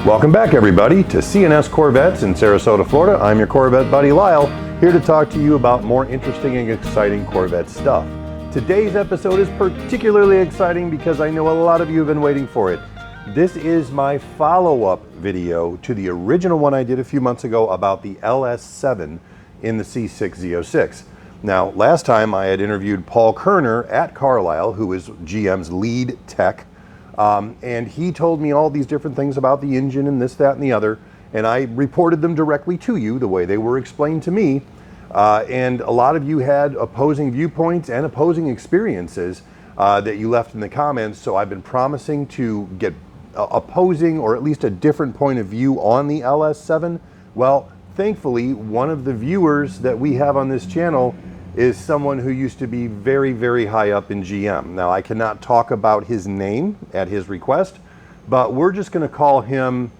Welcome back, everybody, to C&S Corvettes in Sarasota, Florida. I'm your Corvette buddy, Lyle, here to talk to you about more interesting and exciting Corvette stuff. Today's episode is particularly exciting because I know a lot of you have been waiting for it. This is my follow-up video to the original one I did a few months ago about the LS7 in the C6 Z06. Now, last time I had interviewed Paul Kerner at Carlisle, who is GM's lead tech, and he told me all these different things about the engine and this, that, and the other, and I reported them directly to you the way they were explained to me. And a lot of you had opposing viewpoints and opposing experiences that you left in the comments, so I've been promising to get opposing or at least a different point of view on the LS7. Well, thankfully, one of the viewers that we have on this channel is someone who used to be very, very high up in GM. Now, I cannot talk about his name at his request, but we're just gonna call him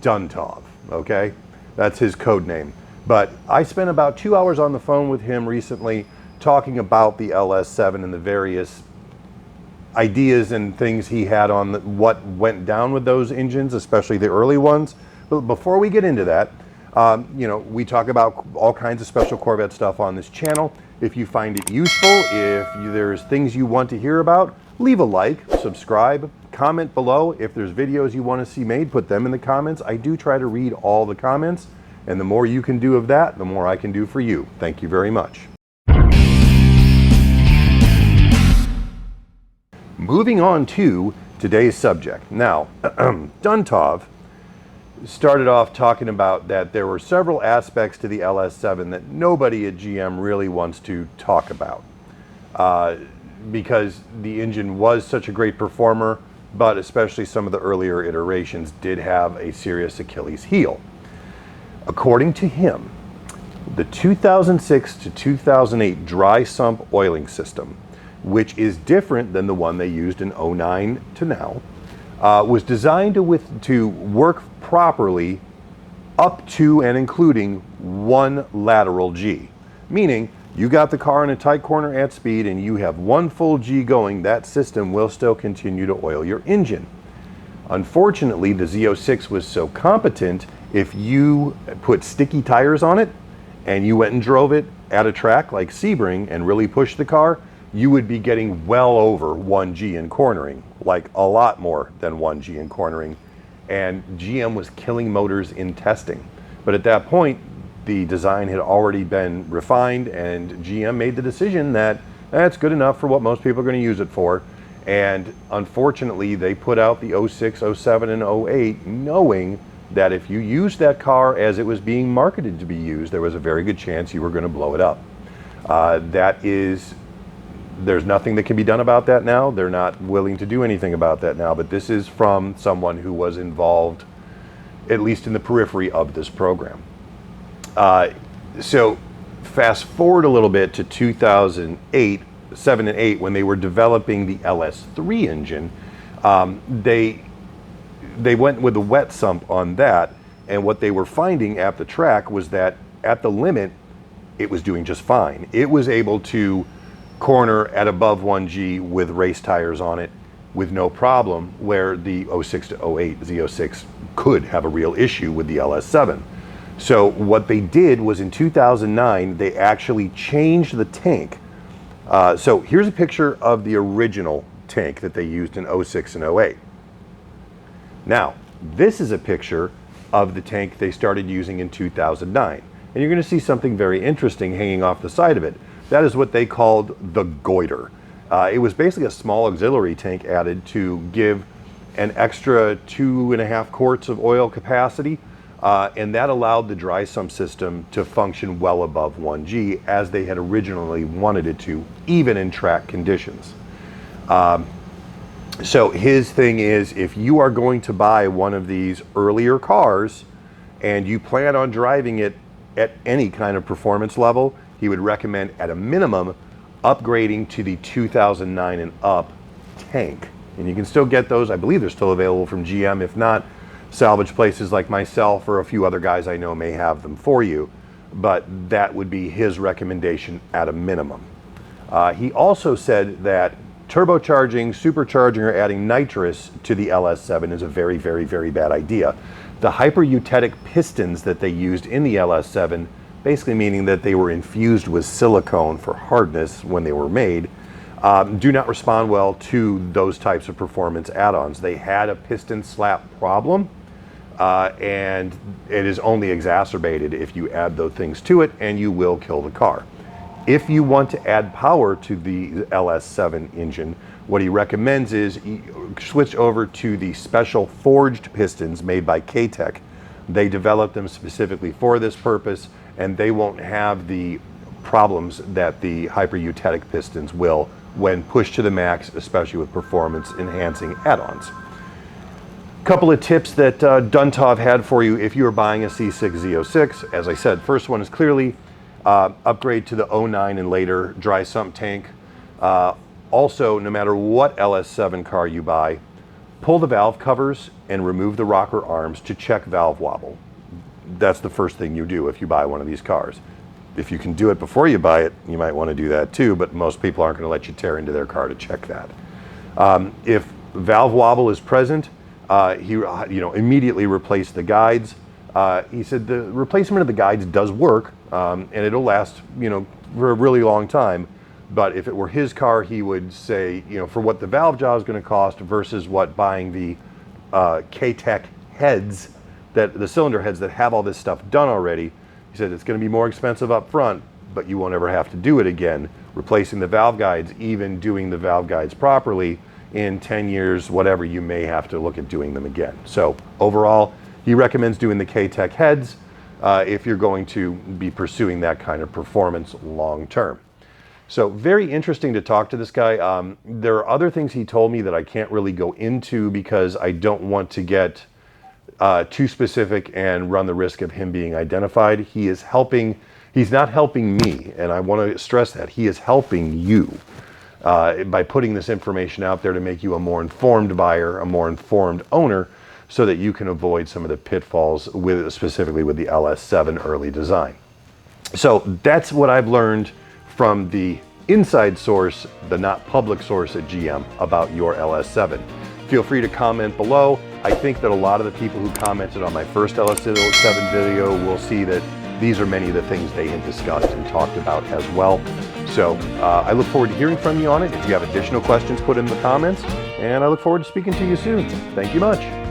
Duntov, okay? That's his code name. But I spent about 2 hours on the phone with him recently talking about the LS7 and the various ideas and things he had on what went down with those engines, especially the early ones. But before we get into that, we talk about all kinds of special Corvette stuff on this channel. If you find it useful, if there's things you want to hear about, leave a like, subscribe, comment below. If there's videos you want to see made, put them in the comments. I do try to read all the comments, and the more you can do of that, the more I can do for you. Thank you very much. Moving on to today's subject. Now, Duntov started off talking about that there were several aspects to the LS7 that nobody at GM really wants to talk about because the engine was such a great performer, but especially some of the earlier iterations did have a serious Achilles heel. According to him, the 2006 to 2008 dry sump oiling system, which is different than the one they used in 09 to now, was designed to work properly up to and including one lateral G. Meaning, you got the car in a tight corner at speed and you have one full G going, that system will still continue to oil your engine. Unfortunately, the Z06 was so competent, if you put sticky tires on it and you went and drove it at a track like Sebring and really pushed the car, you would be getting well over 1G in cornering, like a lot more than 1G in cornering. And GM was killing motors in testing. But at that point, the design had already been refined and GM made the decision that that's good enough for what most people are going to use it for. And unfortunately, they put out the 06, 07, and 08 knowing that if you used that car as it was being marketed to be used, there was a very good chance you were going to blow it up. There's nothing that can be done about that now. They're not willing to do anything about that now, but this is from someone who was involved, at least in the periphery of this program. So fast forward a little bit to 2008, 7 and 8, when they were developing the LS3 engine, they went with a wet sump on that, and what they were finding at the track was that at the limit, it was doing just fine. It was able to corner at above 1G with race tires on it with no problem, where the 06 to 08 Z06 could have a real issue with the LS7. So what they did was in 2009, they actually changed the tank. So here's a picture of the original tank that they used in 06 and 08. Now, this is a picture of the tank they started using in 2009. And you're going to see something very interesting hanging off the side of it. That is what they called the goiter. It was basically a small auxiliary tank added to give an extra 2.5 quarts of oil capacity, and that allowed the dry sump system to function well above 1G as they had originally wanted it to, even in track conditions. So his thing is, if you are going to buy one of these earlier cars and you plan on driving it at any kind of performance level, he would recommend at a minimum upgrading to the 2009 and up tank. And you can still get those. I believe they're still available from GM. If not, salvage places like myself or a few other guys I know may have them for you. But that would be his recommendation at a minimum. He also said that turbocharging, supercharging, or adding nitrous to the LS7 is a very, very, very bad idea. The hypereutetic pistons that they used in the LS7, basically meaning that they were infused with silicone for hardness when they were made, do not respond well to those types of performance add-ons. They had a piston slap problem, and it is only exacerbated if you add those things to it, and you will kill the car. If you want to add power to the LS7 engine, what he recommends is you switch over to the special forged pistons made by K-Tech. They developed them specifically for this purpose, and they won't have the problems that the hypereutetic pistons will when pushed to the max, especially with performance enhancing add-ons. Couple of tips that Duntov had for you if you are buying a C6 Z06. As I said, first one is clearly upgrade to the 09 and later dry sump tank. Also, no matter what LS7 car you buy, pull the valve covers and remove the rocker arms to check valve wobble. That's the first thing you do if you buy one of these cars. If you can do it before you buy it, you might want to do that too, but most people aren't going to let you tear into their car to check that. If valve wobble is present, he immediately replace the guides. He said the replacement of the guides does work, and it'll last for a really long time. But if it were his car, he would say, for what the valve job is going to cost versus what buying the K-Tech heads, the cylinder heads that have all this stuff done already, he said it's going to be more expensive up front, but you won't ever have to do it again. Replacing the valve guides, even doing the valve guides properly, in 10 years, whatever, you may have to look at doing them again. So overall, he recommends doing the K-Tech heads if you're going to be pursuing that kind of performance long term. So very interesting to talk to this guy. There are other things he told me that I can't really go into because I don't want to get too specific and run the risk of him being identified. He is helping, he's not helping me, and I want to stress that. He is helping you by putting this information out there to make you a more informed buyer, a more informed owner, so that you can avoid some of the pitfalls specifically with the LS7 early design. So that's what I've learned from the inside source, the not public source at GM about your LS7. Feel free to comment below. I think that a lot of the people who commented on my first LS7 video will see that these are many of the things they had discussed and talked about as well. So I look forward to hearing from you on it. If you have additional questions, put in the comments, and I look forward to speaking to you soon. Thank you much.